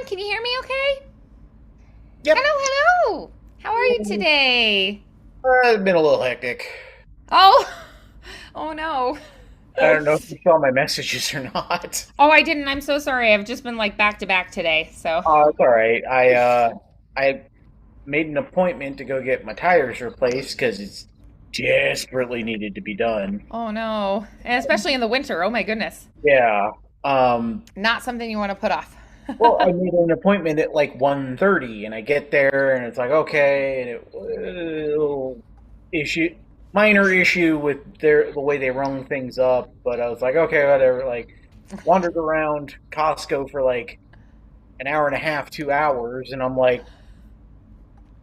Can you hear me okay? Yep. Hello, hello. How are you today? It's been a little hectic. Oh, oh no. I don't know if you saw my messages or not. Oh, I didn't. I'm so sorry. I've just been like back to back today. So, It's all right. I made an appointment to go get my tires replaced because it's desperately needed to be done. oh no. And especially in the winter. Oh my goodness. Yeah. Um, Not something you want to put off. well, I made an appointment at like 1:30, and I get there and it's like okay, and it little issue minor issue with the way they rung things up, but I was like okay, whatever, like wandered around Costco for like an hour and a half, 2 hours, and I'm like,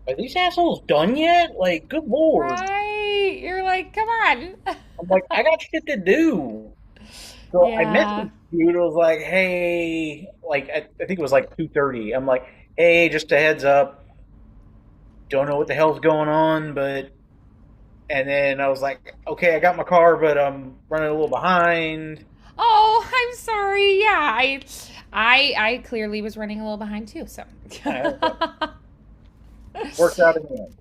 are these assholes done yet? Like, good lord. Right. You're like, come on. I'm like, I got shit to do. So I Yeah. messaged you and was like, hey, like I think it was like 2:30. I'm like, hey, just a heads up. Don't know what the hell's going on, but and then I was like, okay, I got my car, but I'm running a little behind. Oh, I'm sorry. Yeah, I clearly was running a little behind too, so. But worked out in the end.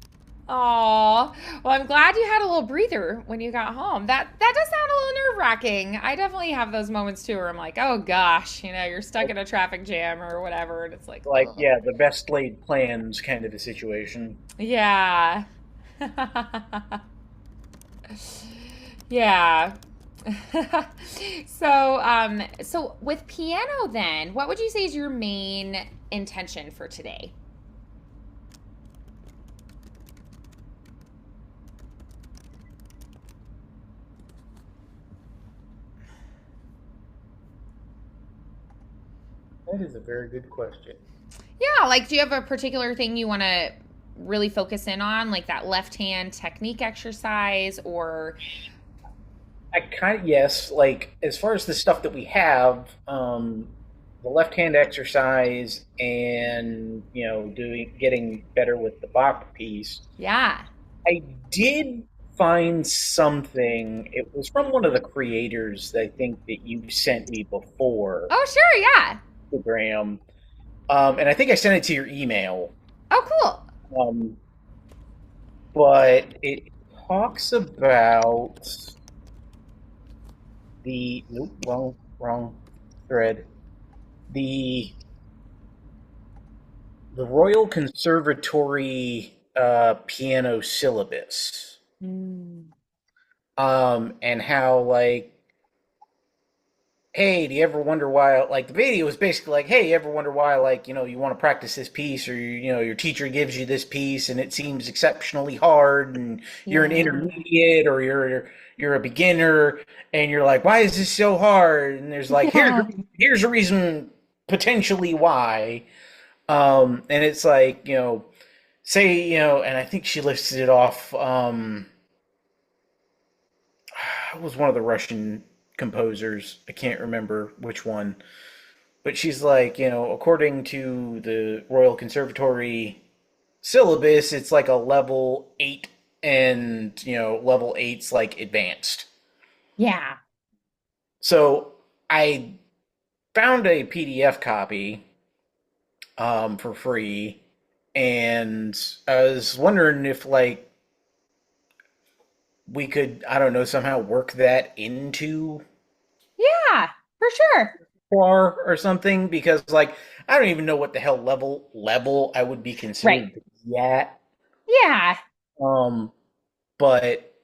Oh, well, I'm glad you had a little breather when you got home. That does sound a little nerve-wracking. I definitely have those moments too where I'm like, oh gosh, you're stuck in a traffic jam or whatever, and it's like, Like, oh, yeah, the best laid plans kind of a situation. yeah. Yeah. So with piano then, what would you say is your main intention for today? That is a very good question. Yeah, like do you have a particular thing you want to really focus in on, like that left hand technique exercise or I kind of yes, like as far as the stuff that we have, the left hand exercise and doing getting better with the Bach piece. yeah. I did find something. It was from one of the creators that I think that you sent me before, Oh, sure, yeah. Instagram, and I think I sent it to your email. Oh, cool. Um, but it talks about the nope, wrong thread. The the Royal Conservatory piano syllabus, Mm. and how like, hey, do you ever wonder why? Like the video was basically like, hey, you ever wonder why? Like you want to practice this piece, or your teacher gives you this piece, and it seems exceptionally hard, and you're an Yeah. intermediate, or you're a beginner, and you're like, why is this so hard? And there's like, Yeah. here's a reason potentially why. And it's like, say, and I think she listed it off. It was one of the Russian composers. I can't remember which one, but she's like, according to the Royal Conservatory syllabus, it's like a level 8, and level eight's like advanced. Yeah. So I found a PDF copy for free, and I was wondering if like we could, I don't know, somehow work that into Yeah, for sure. par or something, because like I don't even know what the hell level I would be Right. considered to be at. Yeah. Um, but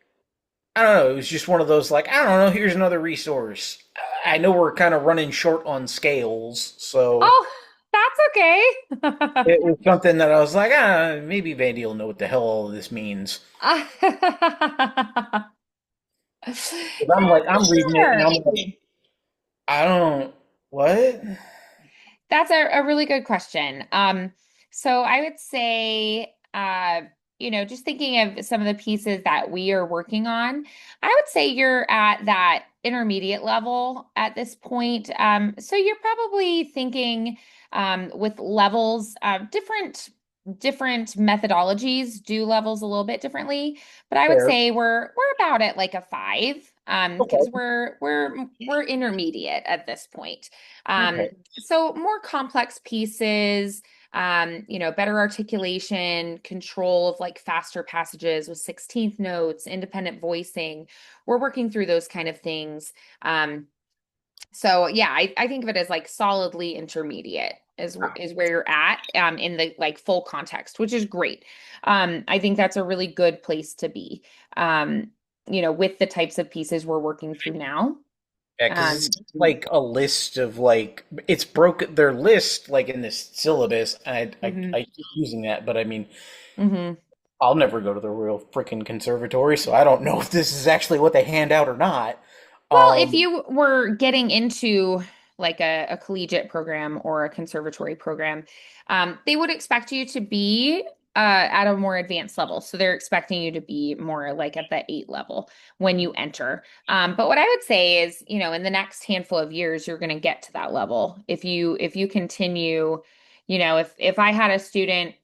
I don't know. It was just one of those like, I don't know. Here's another resource. I know we're kind of running short on scales, so Oh, that's okay. it was something that I was like, maybe Vandy will know what the hell all of this means. Yeah, 'Cause I'm like, for I'm reading it and sure. I'm like, I don't what? That's a really good question. So I would say, just thinking of some of the pieces that we are working on, I would say you're at that intermediate level at this point. So you're probably thinking with levels, different. different methodologies do levels a little bit differently, but I would Fair. say we're about at like a five, because Okay. we're intermediate at this point. Um, Okay. so more complex pieces, better articulation, control of like faster passages with 16th notes, independent voicing. We're working through those kind of things. So yeah, I think of it as like solidly intermediate is where you're at in the like full context, which is great. I think that's a really good place to be. With the types of pieces we're working through now. Yeah, because it's Um, like a list of like it's broken their list like in this syllabus. And mhm, I keep using that, but I mean mhm. I'll never go to the real freaking conservatory, so I don't know if this is actually what they hand out or not. Well, if Um, you were getting into like a collegiate program or a conservatory program, they would expect you to be at a more advanced level. So they're expecting you to be more like at the eight level when you enter. But what I would say is, in the next handful of years, you're going to get to that level. If you continue, if I had a student,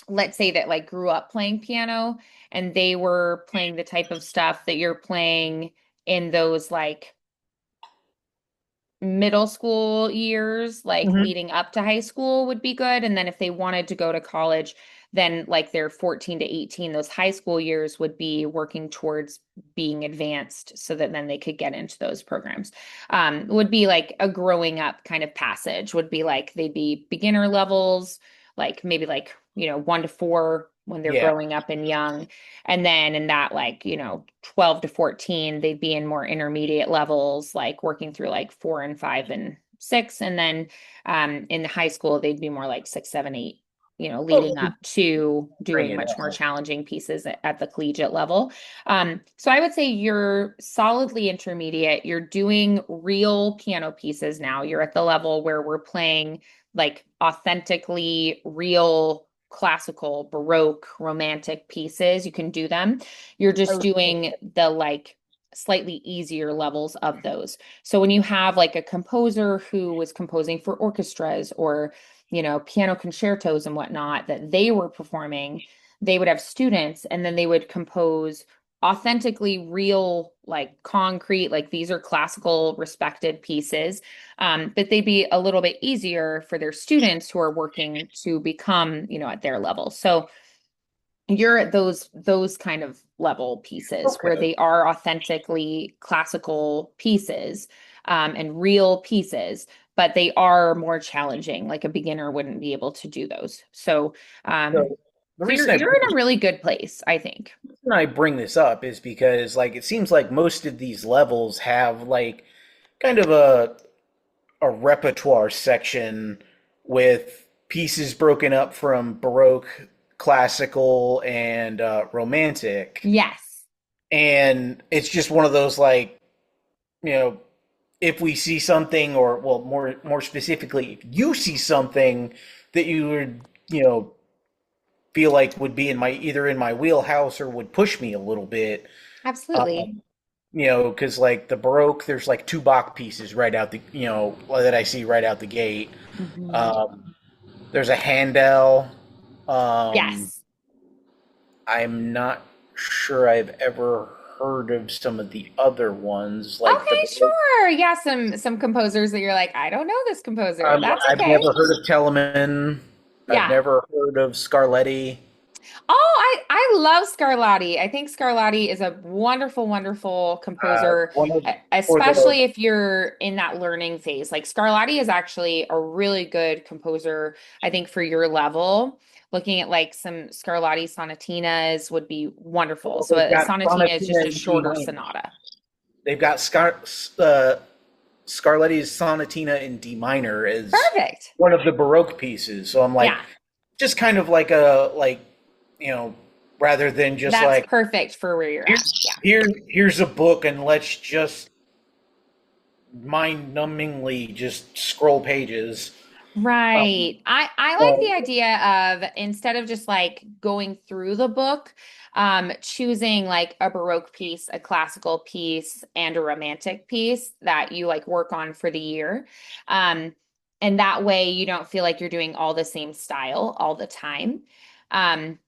let's say that like grew up playing piano and they were playing the type of stuff that you're playing in those like middle school years, like mhm. leading up to high school would be good. And then if they wanted to go to college, then like they're 14 to 18, those high school years would be working towards being advanced so that then they could get into those programs. Would be like a growing up kind of passage, would be like they'd be beginner levels, like maybe like, 1 to 4 when they're Yeah. growing up and young. And then in that, like, 12 to 14, they'd be in more intermediate levels, like working through like 4 and 5 and 6. And then in the high school, they'd be more like 6, 7, 8, Oh, leading up to bring doing it much more up. challenging pieces at the collegiate level. So I would say you're solidly intermediate. You're doing real piano pieces now. You're at the level where we're playing like authentically real classical, baroque, romantic pieces. You can do them. You're I just was, doing the like slightly easier levels of those. So when you have like a composer who was composing for orchestras or, piano concertos and whatnot that they were performing, they would have students and then they would compose authentically real, like concrete, like these are classical respected pieces, but they'd be a little bit easier for their students who are working to become, at their level. So you're at those kind of level pieces where okay. they are authentically classical pieces, and real pieces, but they are more challenging. Like a beginner wouldn't be able to do those. So, So the so you're reason you're in a really good place, I think. I bring this up is because like it seems like most of these levels have like kind of a repertoire section with pieces broken up from Baroque, classical, and romantic. Yes, And it's just one of those like, you know, if we see something, or well, more specifically, if you see something that you would, feel like would be in my either in my wheelhouse or would push me a little bit, absolutely. because like the Baroque, there's like two Bach pieces right out the, that I see right out the gate. Mhm. Um, there's a Handel. Um, Yes. I'm not sure I've ever heard of some of the other ones, like the Okay, Baroque. sure. Yeah, some composers that you're like, I don't know this composer. That's I've okay. never heard of Telemann. I've Yeah. never heard of Scarletti. Oh, I love Scarlatti. I think Scarlatti is a wonderful, wonderful composer, One of for the especially if you're in that learning phase. Like Scarlatti is actually a really good composer, I think, for your level. Looking at like some Scarlatti sonatinas would be wonderful. well, So they've a got sonatina is just Sonatina a in D shorter minor. sonata. They've got Scarletti's Sonatina in D minor as Perfect. one of the Baroque pieces. So I'm like, Yeah, just kind of like a like, you know, rather than just that's like perfect for where you're at. Yeah. here's a book and let's just mind-numbingly just scroll pages. Um, Right. I like the so, idea of instead of just like going through the book, choosing like a Baroque piece, a classical piece, and a romantic piece that you like work on for the year. Um, And that way you don't feel like you're doing all the same style all the time. Um,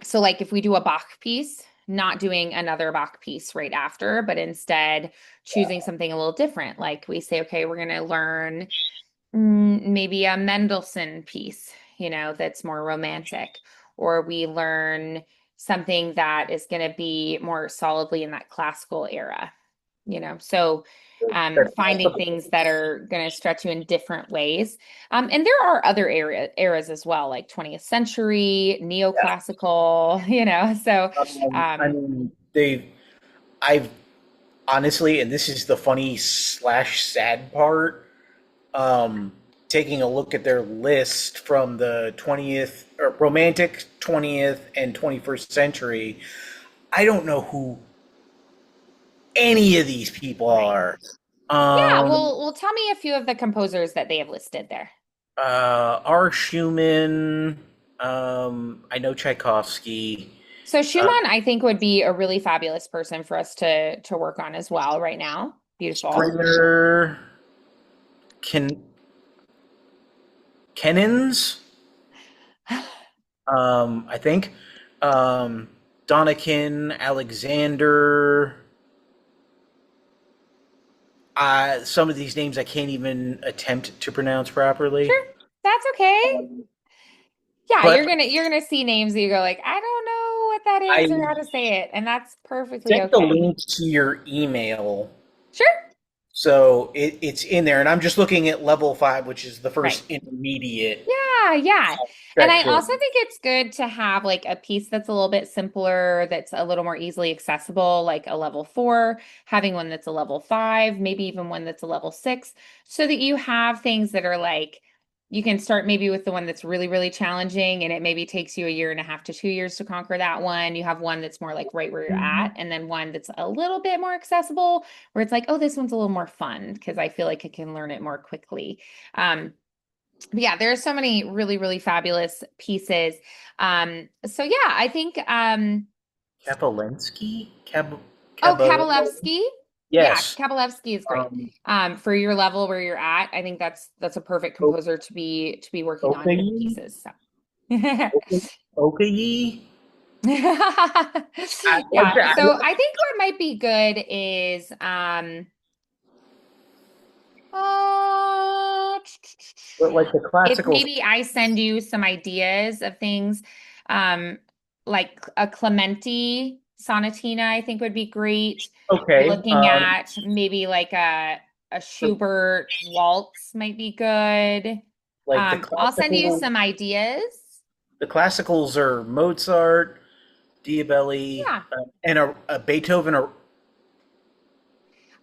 so like if we do a Bach piece, not doing another Bach piece right after, but instead choosing something a little different. Like we say, okay, we're going to learn maybe a Mendelssohn piece, that's more romantic, or we learn something that is going to be more solidly in that classical era, So They're finding things that are going to stretch you in different ways. And there are other eras as well, like 20th century, neoclassical, So I um, mean, I've honestly, and this is the funny slash sad part, um, taking a look at their list from the 20th, or romantic 20th and 21st century, I don't know who any of these people right. are. Yeah, Um, well, tell me a few of the composers that they have listed there. R. Schumann, I know Tchaikovsky, So uh, Schumann, I think, would be a really fabulous person for us to work on as well right now. Beautiful. Springer, Ken, Kennens, I think, um, Donikin, Alexander. Some of these names I can't even attempt to pronounce properly. Sure, that's okay. Um, Yeah, but you're gonna see names that you go like, I don't know what that I is or how to say it, and that's perfectly sent the okay. link to your email, Sure. so it's in there, and I'm just looking at level 5, which is the Right. first intermediate Yeah, yeah. And I also section. think it's good to have like a piece that's a little bit simpler, that's a little more easily accessible, like a level 4, having one that's a level 5, maybe even one that's a level 6, so that you have things that are like you can start maybe with the one that's really, really challenging and it maybe takes you a year and a half to 2 years to conquer that one. You have one that's more like right where you're at, and then one that's a little bit more accessible where it's like, oh, this one's a little more fun because I feel like I can learn it more quickly. Yeah, there are so many really, really fabulous pieces. So yeah, I think Kapelensky? oh, Cabo? Kabalevsky. Yeah, Yes. Kabalevsky is great. Um, For your level where you're at, I think that's a perfect o- composer to be working on his Okayi? pieces. So Okayi? Like I yeah, said, so I think what might be good is uh, like the if classical. maybe I send you some ideas of things, um, like a Clementi sonatina, I think would be great. Okay. Looking at maybe like a Schubert waltz might be good. Like I'll send you some ideas. the classicals are Mozart, Diabelli, Yeah. and a Beethoven.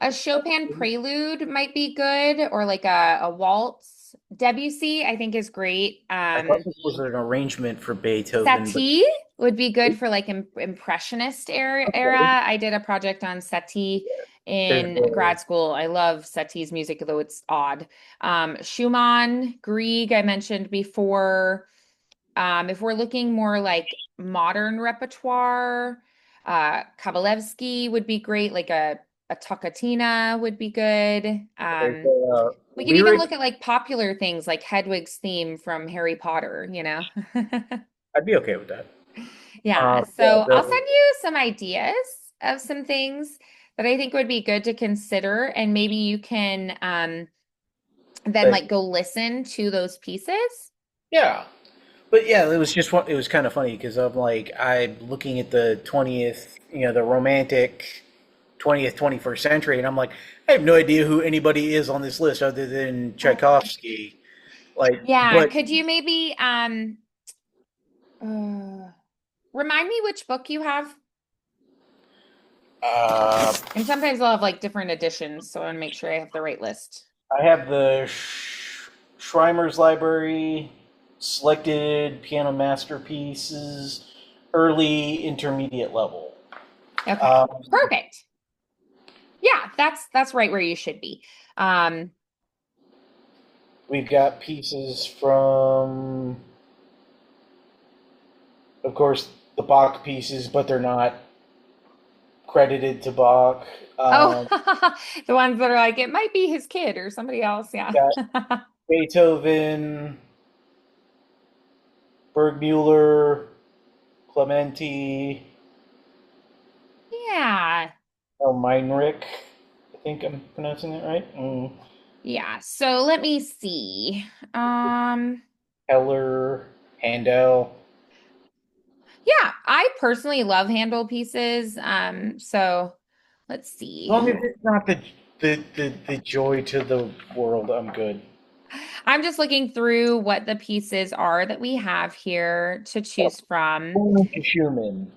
A Chopin prelude might be good, or like a waltz. Debussy, I think is great. I thought this was an arrangement for Beethoven, but Satie would be good for like impressionist okay. era. I did a project on Satie There's in grad school. I love Satie's music, though it's odd. Schumann, Grieg, I mentioned before. If we're looking more like modern repertoire, Kabalevsky would be great. Like a Toccatina would be good. there's We could even lyric. look at like popular things like Hedwig's theme from Harry Potter. I'd be okay with that. Yeah, Yeah, so I'll send you some ideas of some things that I think would be good to consider, and maybe you can then but like go listen to those pieces. yeah, but yeah, it was just it was kind of funny because I'm looking at the 20th, the romantic 20th, 21st century, and I'm like, I have no idea who anybody is on this list other than Tchaikovsky. Like, Yeah, but could you maybe uh, remind me which book you have? uh, And sometimes they'll have like different editions, so I want to make sure I have the right list. I have the Schreimer's Library, selected piano masterpieces, early intermediate level. Okay, Um, perfect. Yeah, that's right where you should be. Um, we've got pieces from, of course, the Bach pieces, but they're not credited to Bach. oh, Um, the ones that are like it might be his kid or somebody else. Yeah. got Beethoven, Bergmuller, Clementi, Yeah. Meinrich. I think I'm pronouncing that right. Yeah. So let me see. Um, Heller, Handel. yeah, I personally love handle pieces. So let's As see. long as it's not the joy to the world, I'm good. I'm just looking through what the pieces are that we have here to Oh, choose from. going to Schumann.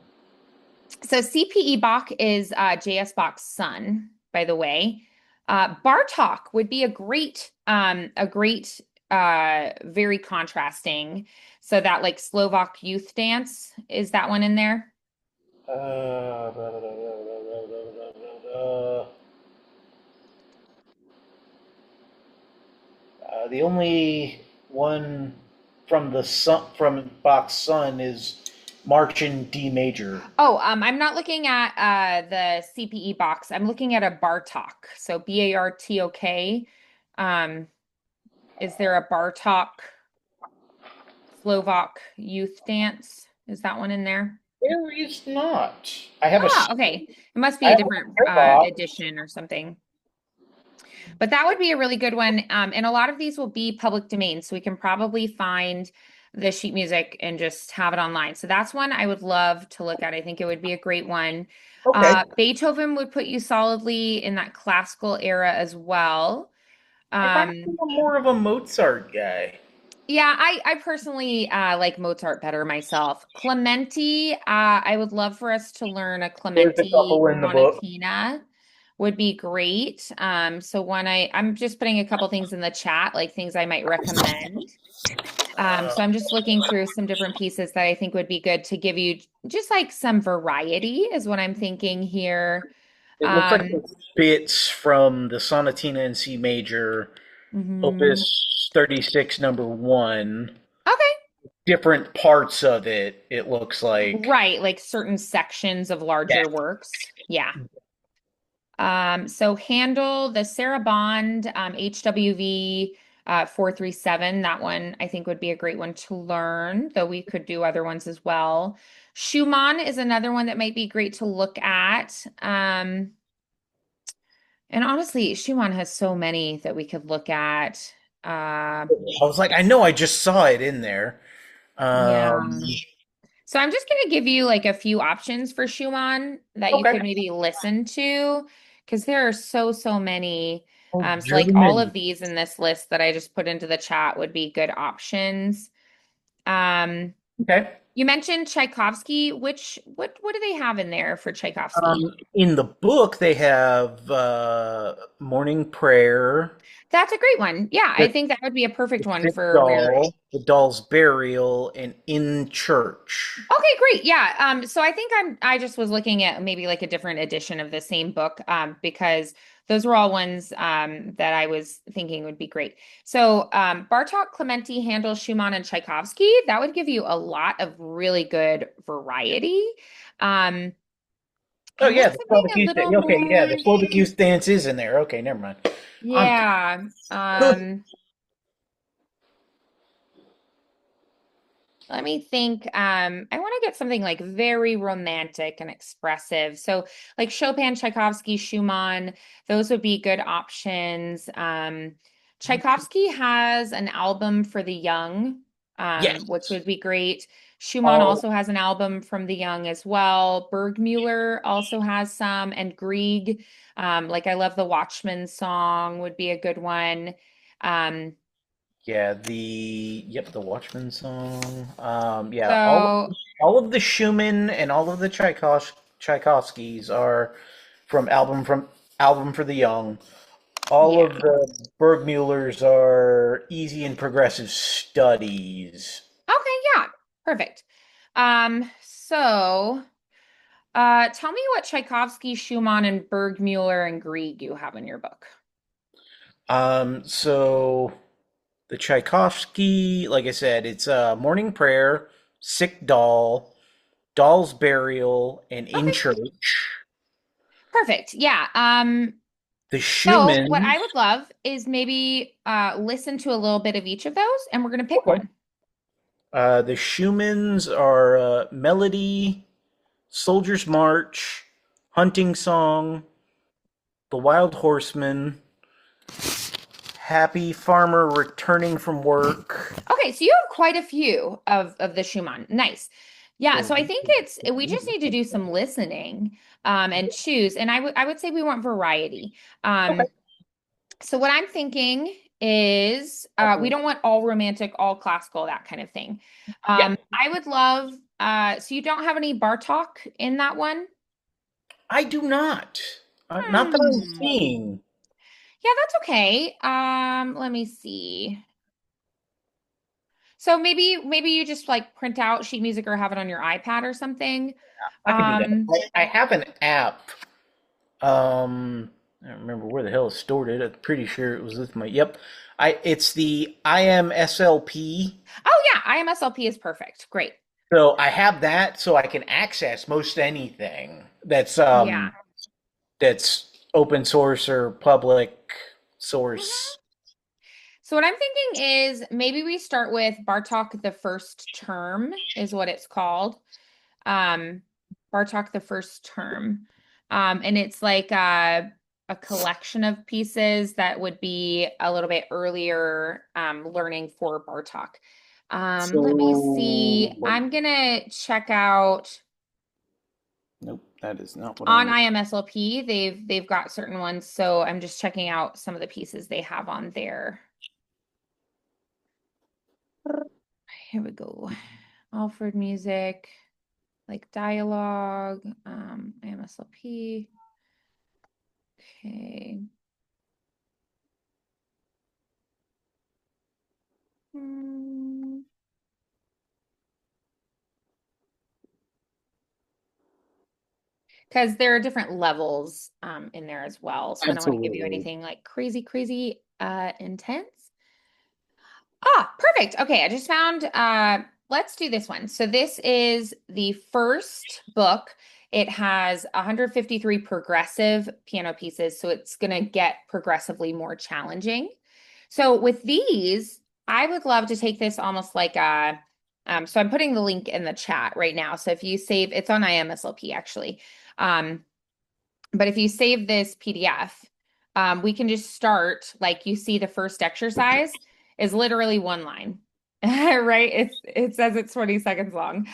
So CPE Bach is JS Bach's son, by the way. Bartok would be very contrasting. So that like Slovak youth dance, is that one in there? Blah, blah, blah, blah, blah, blah, blah, blah, blah. The only one from the son from Bach's son is March in D major. Oh, I'm not looking at the CPE box. I'm looking at a Bartok. So Bartok. Um, is there a Bartok Slovak youth dance? Is that one in there? There is not. I have a Ah, okay. It must be I a have different a Bach. edition or something. But that would be a really good one. And a lot of these will be public domain, so we can probably find the sheet music and just have it online. So that's one I would love to look at. I think it would be a great one. Okay. Beethoven would put you solidly in that classical era as well. I'm Um, actually more of a Mozart guy. yeah, I personally like Mozart better myself. Clementi, I would love for us to learn a There's a Clementi couple in the book. sonatina would be great. So I'm just putting a couple things in the chat, like things I might recommend. Uh, So I'm just looking through some different pieces that I think would be good to give you just like some variety is what I'm thinking here. it looks like Um, it's bits from the Sonatina in C major, mhm. Opus 36, number one. Okay. Different parts of it, it looks like. Right, like certain sections of Yeah. larger works. Yeah. So Handle, the Sarah Bond HWV 437, that one I think would be a great one to learn, though we could do other ones as well. Schumann is another one that might be great to look at. And honestly, Schumann has so many that we could look at. Uh, I was like, I know I just saw it in there. yeah. Um, So I'm just going to give you like a few options for Schumann that you okay. could maybe listen to because there are so many. Oh, So like all of German. these in this list that I just put into the chat would be good options. Um, Okay. you mentioned Tchaikovsky. What do they have in there for Tchaikovsky? In the book, they have morning prayer, That's a great one. Yeah, I the, think that would be a perfect the one sick for where. doll, the doll's burial, and in church. Okay, great. Yeah. So I think I just was looking at maybe like a different edition of the same book because those were all ones that I was thinking would be great. So Bartok, Clementi, Handel, Schumann, and Tchaikovsky, that would give you a lot of really good variety. Um, Oh I yeah, like the something Slovak a youth. little Okay, yeah, more. the Slovak youth dance is in there. Okay, never mind. Um, Yeah. good. Let me think. I want to get something like very romantic and expressive. So, like Chopin, Tchaikovsky, Schumann, those would be good options. Tchaikovsky has an album for the young, which Yes. would be great. Schumann All also has an album from the young as well. Bergmuller also has some, and Grieg, like I love the Watchman song, would be a good one. Um, Yeah, the Watchmen song. Yeah, so all of the Schumann and all of the Tchaikovskys are from album for the young. All yeah. of the Bergmullers are easy and progressive studies. Okay, yeah, perfect. So tell me what Tchaikovsky, Schumann, and Bergmuller and Grieg you have in your book. So the Tchaikovsky, like I said, it's Morning Prayer, Sick Doll, Doll's Burial, and In Okay, Church. perfect. Yeah. The So what Schumans. I would love is maybe listen to a little bit of each of those, and we're gonna pick Okay. one. The Schumans are Melody, Soldier's March, Hunting Song, The Wild Horseman, Happy Farmer Returning from Work. Okay, so you have quite a few of the Schumann. Nice. Yeah, So, so I think we just need to do some listening and choose. And I would say we want variety. okay. Um, so what I'm thinking is we don't want all romantic, all classical, that kind of thing. Yeah, I would love so you don't have any Bartok in that one? I do not. Not that I'm Hmm. seeing. Yeah, that's okay. Let me see. So maybe you just like print out sheet music or have it on your iPad or something. I can do that. Um, I have an app. I don't remember where the hell it stored it. I'm pretty sure it was with my. Yep. It's the IMSLP. oh yeah, IMSLP is perfect. Great. So I have that, so I can access most anything Yeah. that's open source or public Mhm. source. So what I'm thinking is maybe we start with Bartok the first term is what it's called. Um, Bartok the first term. And it's like a collection of pieces that would be a little bit earlier learning for Bartok. Let me see. So I'm gonna check out nope, that is not what on I'm. IMSLP. They've got certain ones, so I'm just checking out some of the pieces they have on there. Here we go. Alfred music, like dialogue, IMSLP. Okay. Because there are different levels in there as well. So I don't want to give you Absolutely. anything like crazy, crazy intense. Ah, perfect. Okay, I just found let's do this one. So this is the first book. It has 153 progressive piano pieces, so it's going to get progressively more challenging. So with these, I would love to take this almost like a so I'm putting the link in the chat right now. So if you save, it's on IMSLP actually. Um, but if you save this PDF, we can just start like you see the first exercise is literally one line. Right? It says it's 20 seconds long.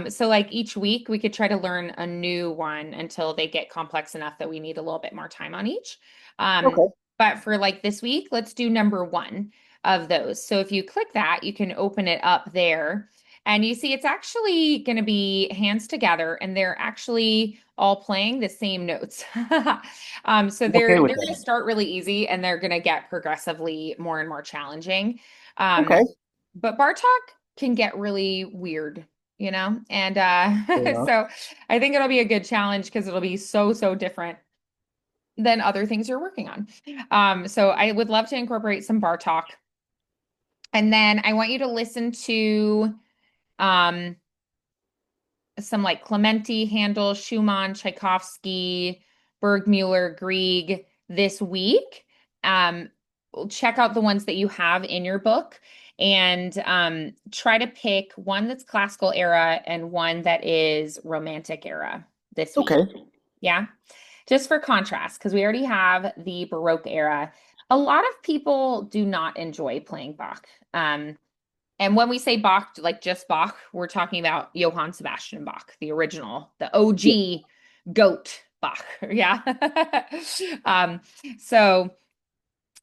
So like each week we could try to learn a new one until they get complex enough that we need a little bit more time on each. Okay. But for like this week, let's do number one of those. So if you click that, you can open it up there. And you see, it's actually going to be hands together, and they're actually all playing the same notes. So I'm okay with they're going to that. start really easy, and they're going to get progressively more and more challenging. Um, Okay. but Bartok can get really weird, you know? And Fair enough. so I think it'll be a good challenge because it'll be so different than other things you're working on. So I would love to incorporate some Bartok. And then I want you to listen to um, some like Clementi, Handel, Schumann, Tchaikovsky, Bergmuller, Grieg this week. Um, check out the ones that you have in your book and try to pick one that's classical era and one that is romantic era this week. Okay. Yeah. Just for contrast, because we already have the Baroque era. A lot of people do not enjoy playing Bach. And when we say Bach, like just Bach, we're talking about Johann Sebastian Bach, the original, the Yeah. OG goat Bach. Yeah. um, so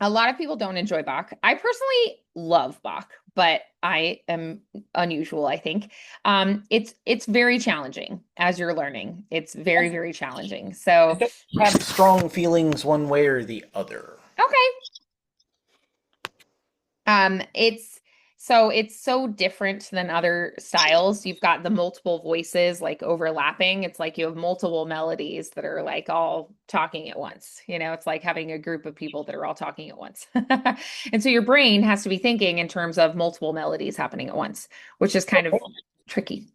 a lot of people don't enjoy Bach. I personally love Bach, but I am unusual, I think. It's very challenging as you're learning. It's very challenging. I So, don't have strong feelings one way or the other. okay. It's it's so different than other styles. You've got the multiple voices like overlapping. It's like you have multiple melodies that are like all talking at once. You know, it's like having a group of people that are all talking at once. And so your brain has to be thinking in terms of multiple melodies happening at once, which is kind of tricky.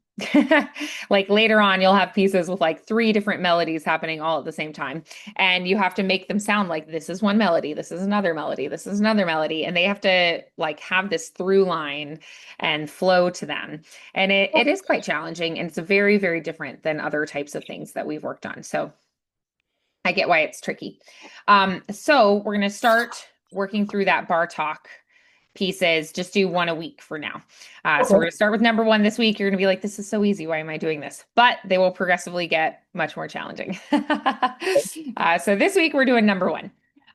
Like later on, you'll have pieces with like three different melodies happening all at the same time. And you have to make them sound like this is one melody, this is another melody, this is another melody. And they have to like have this through line and flow to them. And it is quite challenging. And it's very, very different than other types of things that we've worked on. So I get why it's tricky. So we're going to start working through that bar talk pieces. Just do one a week for now. So we're Okay. going to start with number one this week. You're going to be like, this is so easy. Why am I doing this? But they will progressively get much more challenging. So this week we're doing number one.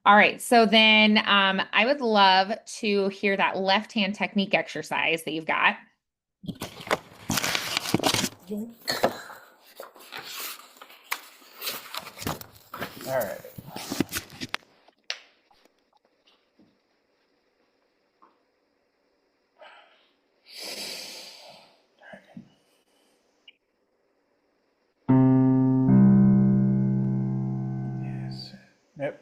All right. So then I would love to hear that left hand technique exercise that you've got. All right. Yes. Yep.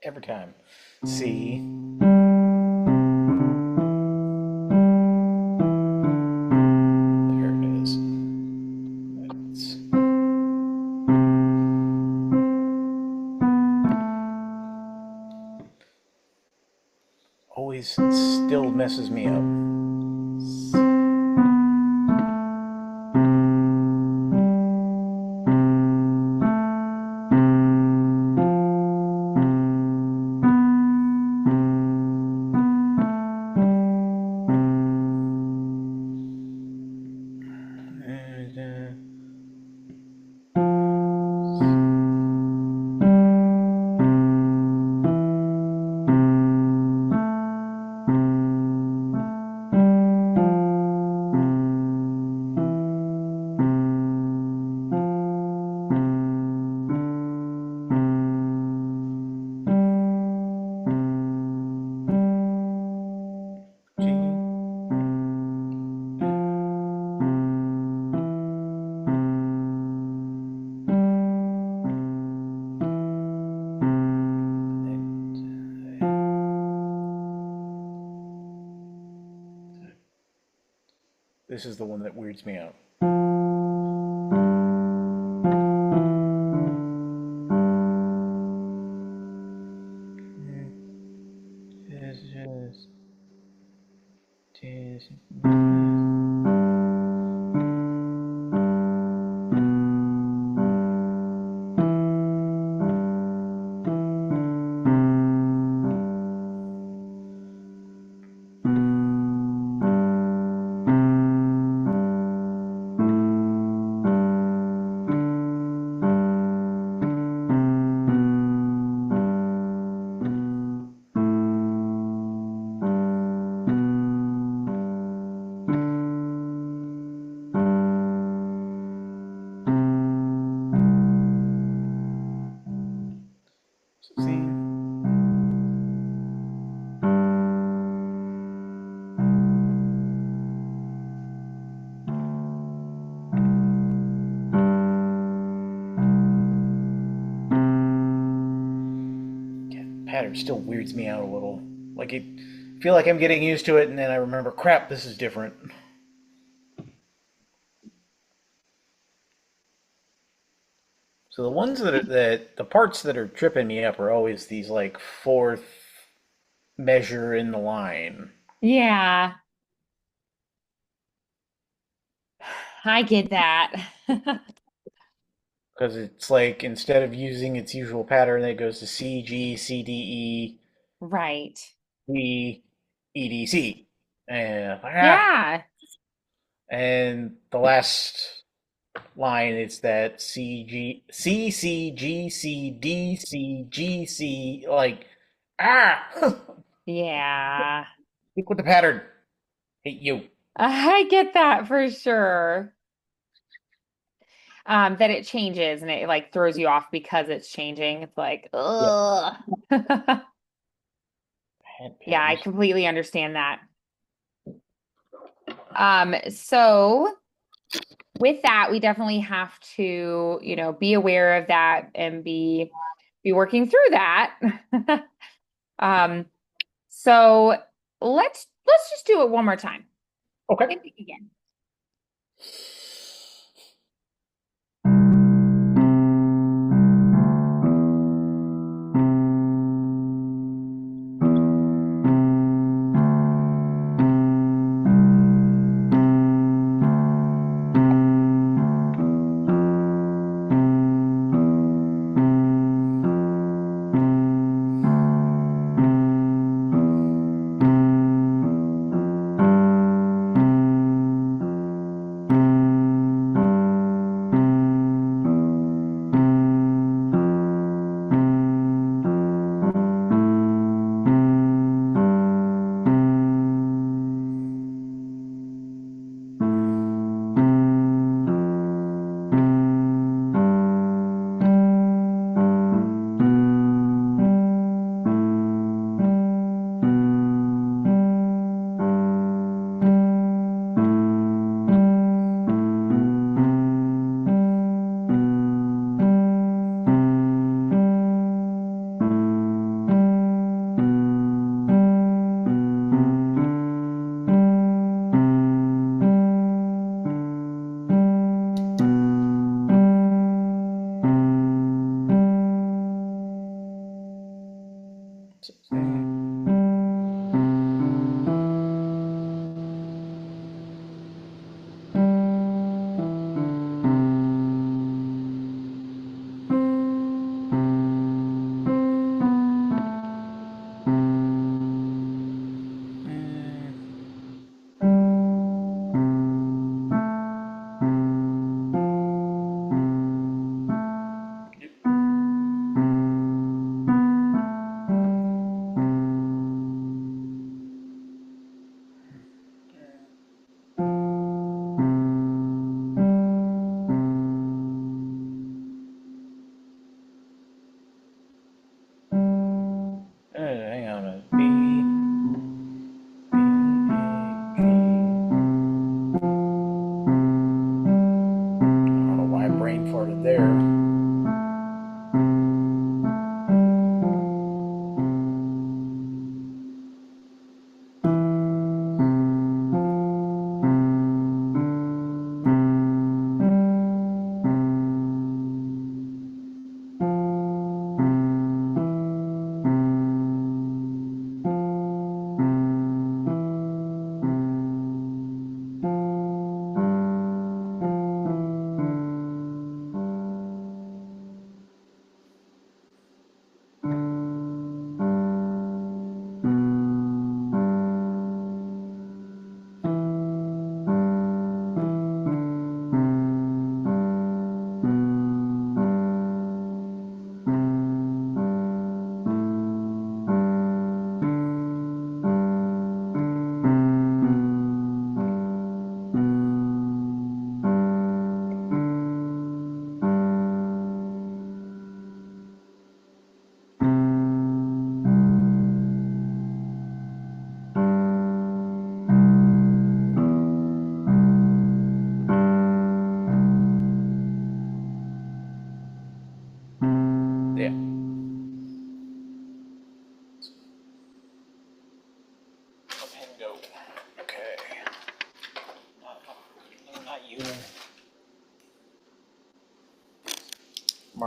Every time. C. There it is. It's always still messes me up. G. This is the one that weirds me out. See? pattern still weirds me out a little. Like it, I feel like I'm getting used to it, and then I remember, crap, this is different. So the ones that the parts that are tripping me up are always these like fourth measure in the line. Yeah, I get that. Because it's like instead of using its usual pattern, it goes to C, G, C, D, E, Right. D, E, D, C. Yeah. And the last line is that C, G, C, C, G, C, D, C, G, C. Like, ah! Yeah. Stick with the pattern. Hate you. I get that for sure. That it changes and it like throws you off because it's changing. It's like, Yeah, ugh. hand Yeah, I patterns. completely understand that. So with that, we definitely have to, be aware of that and be working through that. Um, so let's just do it one more time. Okay. Same thing again.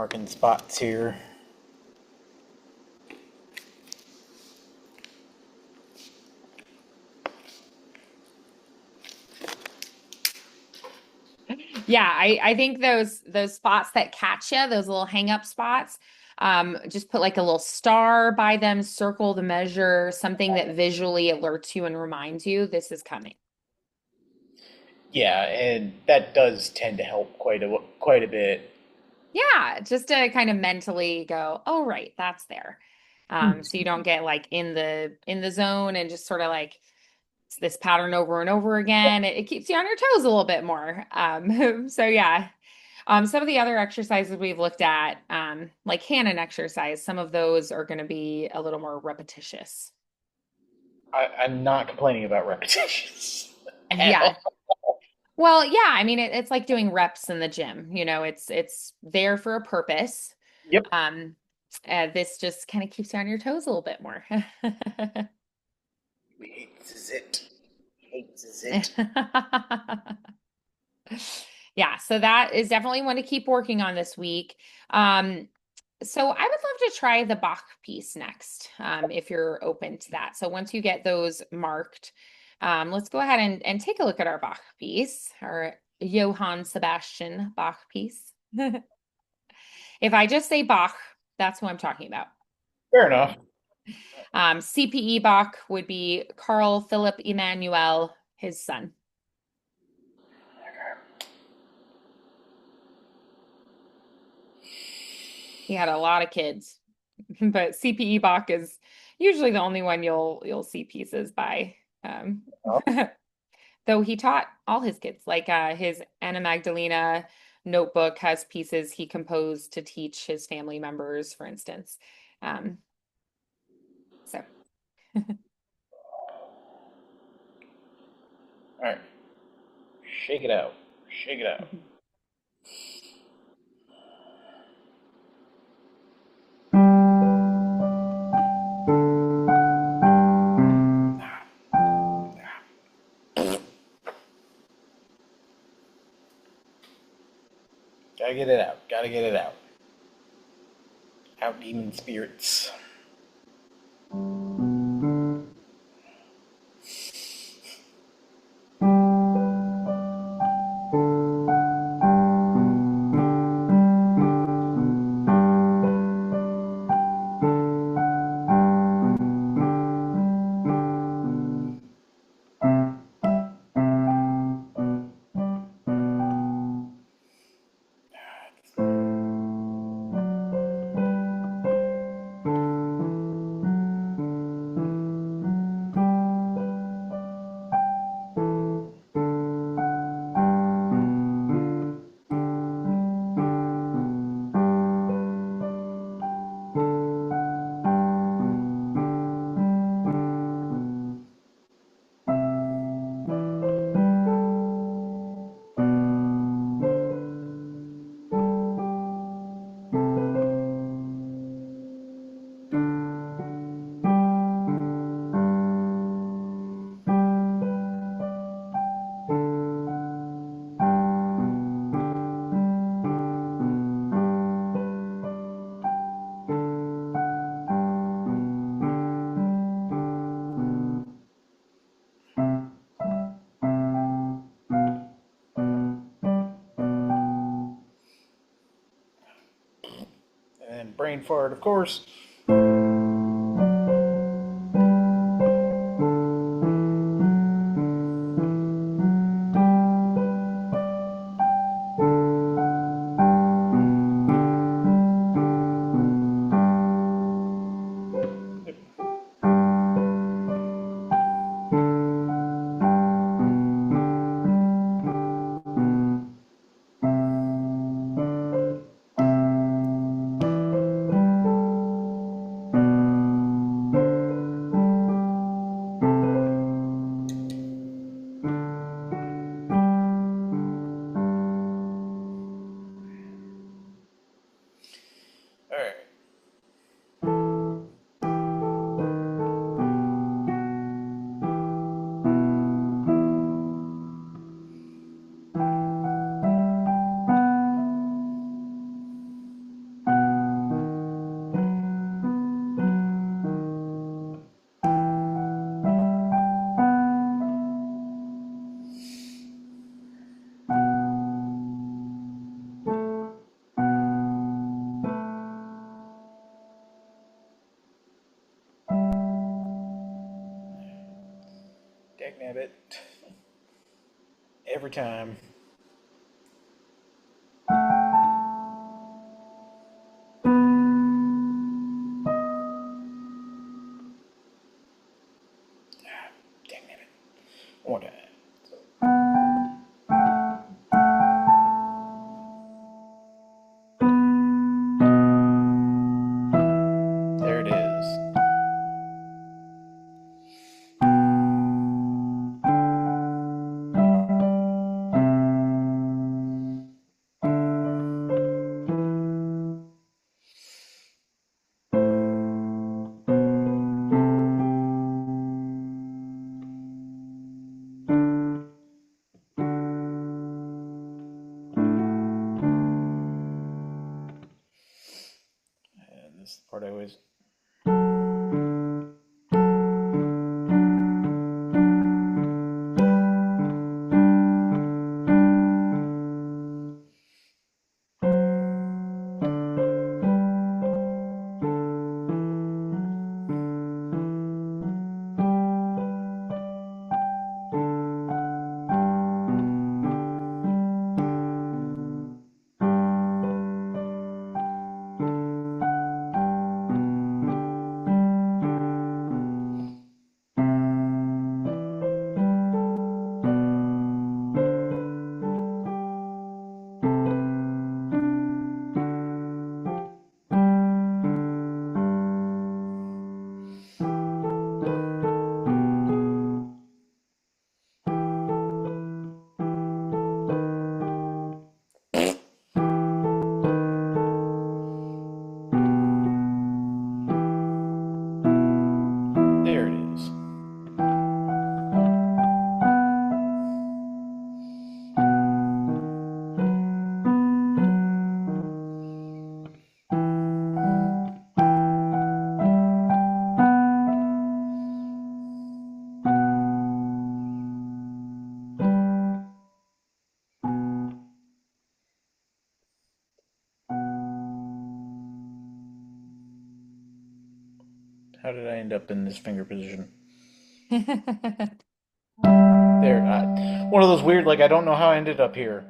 marking spots here. Yeah, I think those spots that catch you, those little hang up spots, just put like a little star by them, circle the measure, something that visually alerts you and reminds you this is coming. Yeah, and that does tend to help quite a bit. Yeah, just to kind of mentally go, oh right, that's there. So you don't get like in the zone and just sort of like it's this pattern over and over again. It keeps you on your toes a little bit more. So yeah. Some of the other exercises we've looked at, like Hanon exercise, some of those are going to be a little more repetitious. I'm not complaining about repetitions at Yeah. all. Well, yeah, I mean it's like doing reps in the gym. You know, it's there for a purpose. Yep. Um, this just kind of keeps you on your toes a little bit more. Hates it. Hates it. Yeah, so that is definitely one to keep working on this week. Um, so I would love to try the Bach piece next, if you're open to that. So once you get those marked, let's go ahead and take a look at our Bach piece, our Johann Sebastian Bach piece. If I just say Bach, that's who I'm talking about. Fair enough. CPE Bach would be Carl Philipp Emanuel, his son. He had a lot of kids, but CPE Bach is usually the only one you'll see pieces by. Um, though he taught all his kids, like his Anna Magdalena notebook has pieces he composed to teach his family members, for instance. Um, so All right. Shake it out. Shake it out. Gotta get it out. Gotta get it out. Out demon spirits. And then brain fart, of course. Dagnabbit. Every time. Dagnabbit. One more time. There it is. And this is the part I always. There it is. How did I end up in this finger position? There. One of those weird, like, I don't know how I ended up here.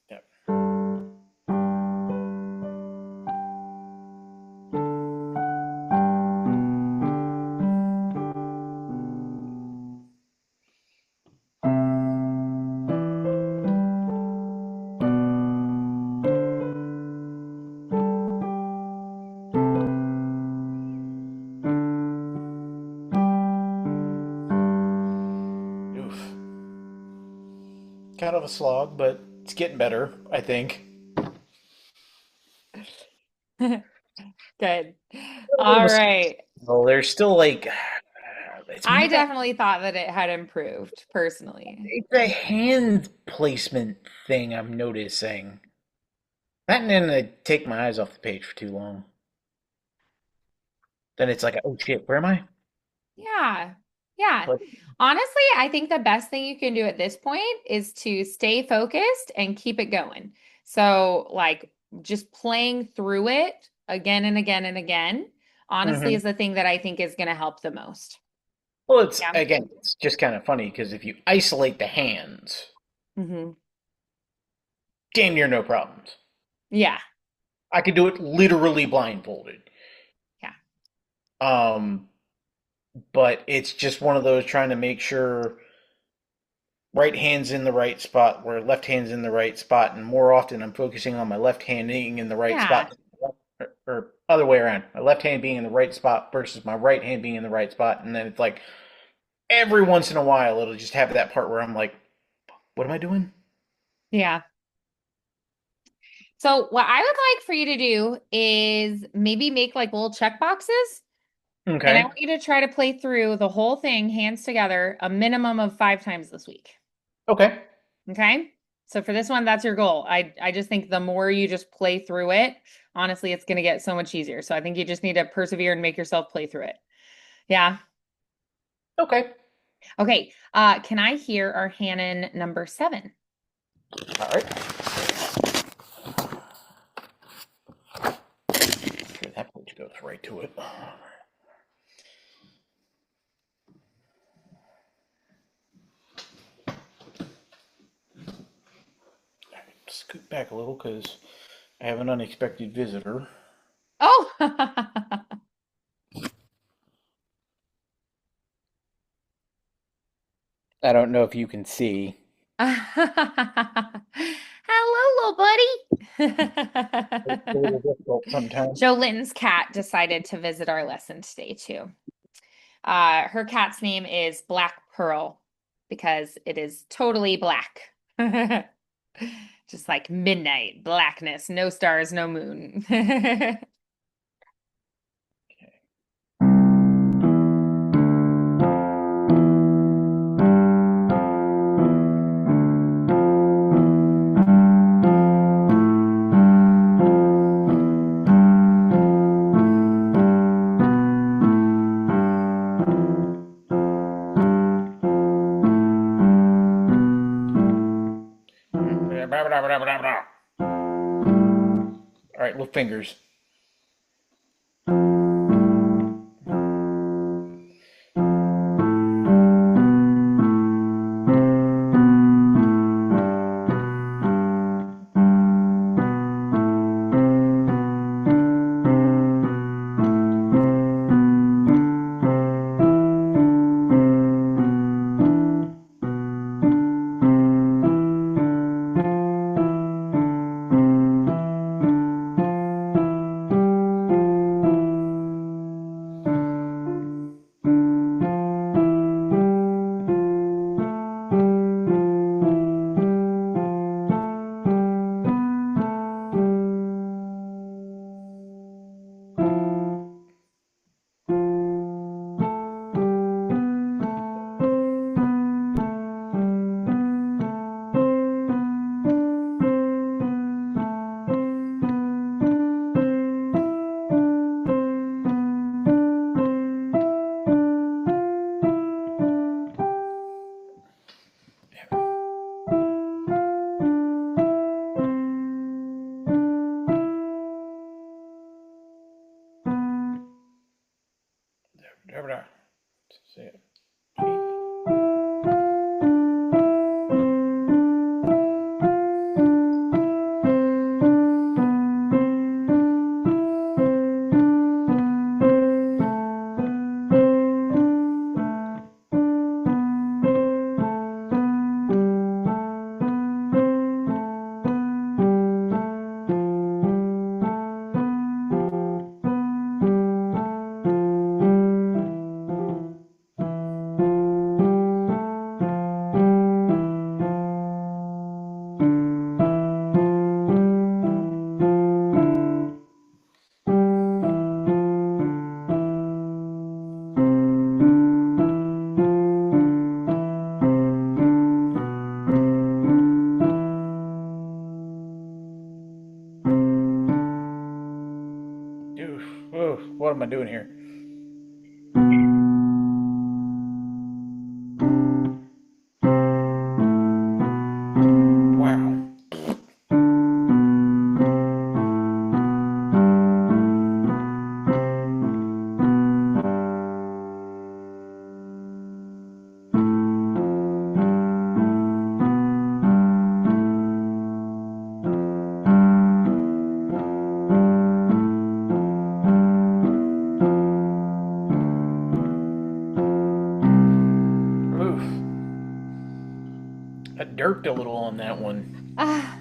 Yep. Oof. Kind of a slog, but it's getting better, I think. Good. A little bit of All a right. well, there's still like it's I more that definitely thought that it had improved personally. it's a hand placement thing I'm noticing. That and then I take my eyes off the page for too long. Then it's like, oh shit, where am I? Yeah. Yeah. Like, Honestly, I think the best thing you can do at this point is to stay focused and keep it going. So, like, just playing through it again and again and again, honestly, mhm. is the thing that I think is going to help the most. Well, it's Yeah. again, it's just kind of funny because if you isolate the hands, Hmm. damn near no problems. Yeah. I could do it literally blindfolded. Yeah. Um, but it's just one of those trying to make sure right hand's in the right spot where left hand's in the right spot, and more often I'm focusing on my left hand being in the right Yeah. spot, or other way around, my left hand being in the right spot versus my right hand being in the right spot, and then it's like every once in a while it'll just have that part where I'm like, what am I doing? Yeah. So what I would like for you to do is maybe make like little check boxes, and I Okay. want you to try to play through the whole thing hands together a minimum of 5 times this week. Okay. Okay? So for this one, that's your goal. I just think the more you just play through it, honestly, it's going to get so much easier. So I think you just need to persevere and make yourself play through it. Yeah. Okay. Okay. Can I hear our Hannon number 7? All right. Sure, that page goes right to it. Scoot back a little because I have an unexpected visitor. Oh. I don't know if you can see. Hello, little It's a buddy. little difficult sometimes. Joe Linton's cat decided to visit our lesson today too. Her cat's name is Black Pearl because it is totally black. Just like midnight, blackness, no stars, no moon. All right, little fingers. Oof, oof, what am I doing here? Wow. worked a little on that one. I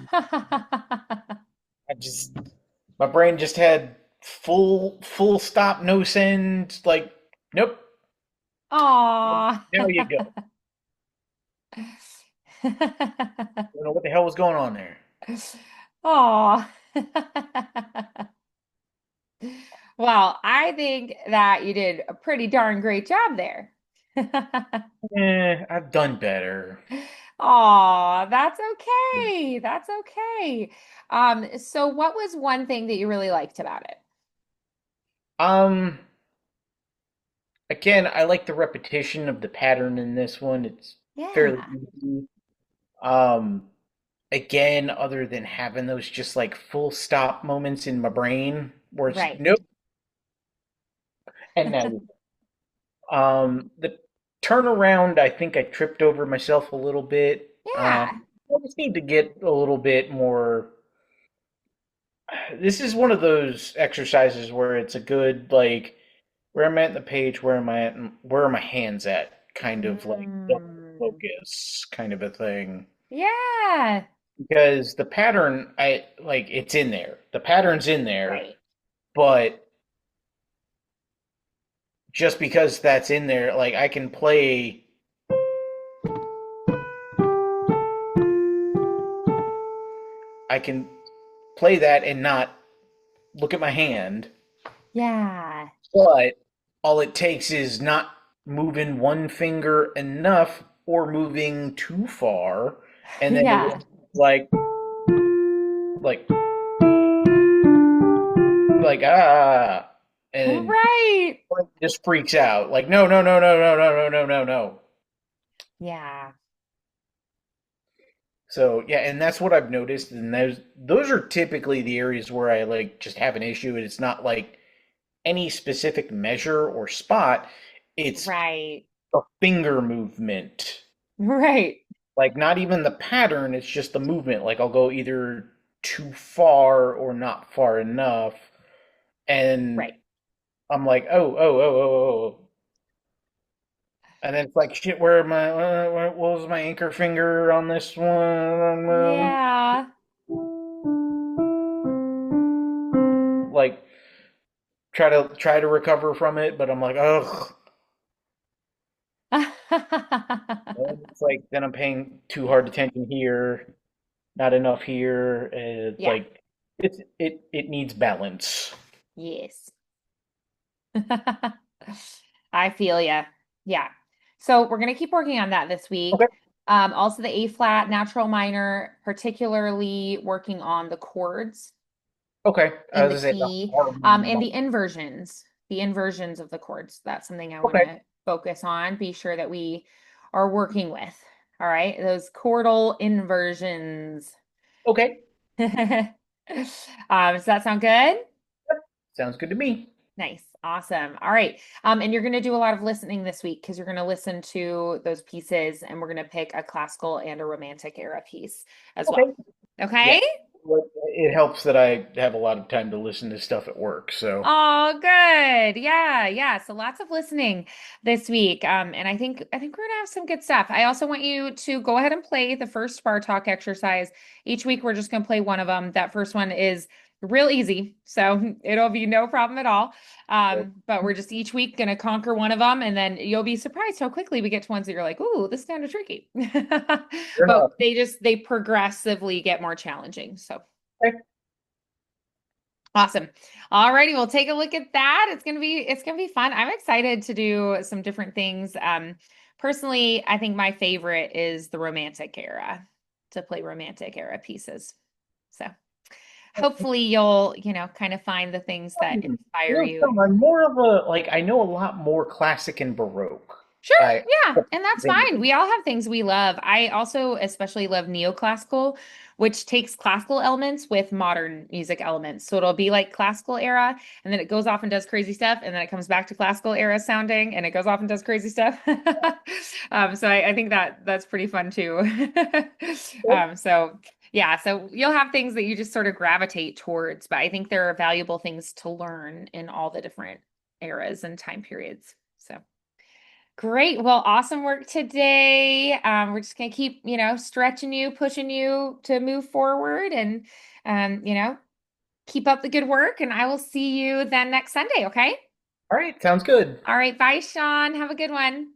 just my brain just had full stop, no send. Like, nope. Aw. Now you go. I don't know what the hell was going on there. Aw. Well, I think that you did a pretty darn great job there. I've done better. Aw, that's okay. That's okay. So what was one thing that you really liked about it? Um, Again, I like the repetition of the pattern in this one. It's fairly Yeah, easy. Again, other than having those just like full stop moments in my brain where it's right. nope, and now the turnaround, I think I tripped over myself a little bit. Yeah, I just need to get a little bit more. This is one of those exercises where it's a good like where am I at the page, where am I at, and where are my hands at, kind of like double Mm, focus kind of a thing. yeah, Because the pattern, I like it's in there. The pattern's in there, right. but just because that's in there, like I can play that and not look at my hand, Yeah, but all it takes is not moving one finger enough or moving too far, and then yeah, like like and right. just freaks out. Like no no no no no no no no no no. Yeah, So yeah, and that's what I've noticed, and those are typically the areas where I like just have an issue, and it's not like any specific measure or spot. It's right, a finger movement. right, Like not even the pattern, it's just the movement. Like I'll go either too far or not far enough. And right. I'm like, oh. And then it's like, shit, where am I? What was my anchor finger on this one? Yeah. Like, try to recover from it, but I'm like, ugh. And it's like then I'm paying too hard attention here, not enough here. And it's Yeah, like it needs balance. yes. I feel ya. Yeah. So we're gonna keep working on that this Okay. week. Also the A flat, natural minor, particularly working on the chords Okay. I in was the gonna say the key, and harmony. the inversions of the chords. That's something I want Okay. to focus on. Be sure that we are working with. All right, those chordal inversions. Okay. Does that sound good? Sounds good to me. Nice. Awesome. All right. And you're going to do a lot of listening this week because you're going to listen to those pieces and we're going to pick a classical and a romantic era piece as well. Okay. Yeah. Okay? Well, it helps that I have a lot of time to listen to stuff at work. So Oh, good. Yeah, yeah. So lots of listening this week. And I think we're gonna have some good stuff. I also want you to go ahead and play the first bar talk exercise. Each week we're just gonna play one of them. That first one is real easy, so it'll be no problem at all. But we're just each week gonna conquer one of them, and then you'll be surprised how quickly we get to ones that you're like, "Ooh, this is kind of tricky." fair But enough. they progressively get more challenging. So Okay. awesome. All righty, we'll take a look at that. It's gonna be fun. I'm excited to do some different things. Personally, I think my favorite is the romantic era, to play romantic era pieces. So hopefully you'll kind of find the things that You inspire you. know, I'm more of a like I know a lot more classic and baroque. Sure, I yeah, and that's fine. We all have things we love. I also especially love neoclassical, which takes classical elements with modern music elements. So it'll be like classical era, and then it goes off and does crazy stuff, and then it comes back to classical era sounding, and it goes off and does crazy stuff. So I think that's pretty fun too. So yeah, so you'll have things that you just sort of gravitate towards, but I think there are valuable things to learn in all the different eras and time periods. So. Great. Well, awesome work today. We're just gonna keep, stretching you, pushing you to move forward and um, you know, keep up the good work. And I will see you then next Sunday, okay? All right, sounds good. All right, bye, Sean. Have a good one.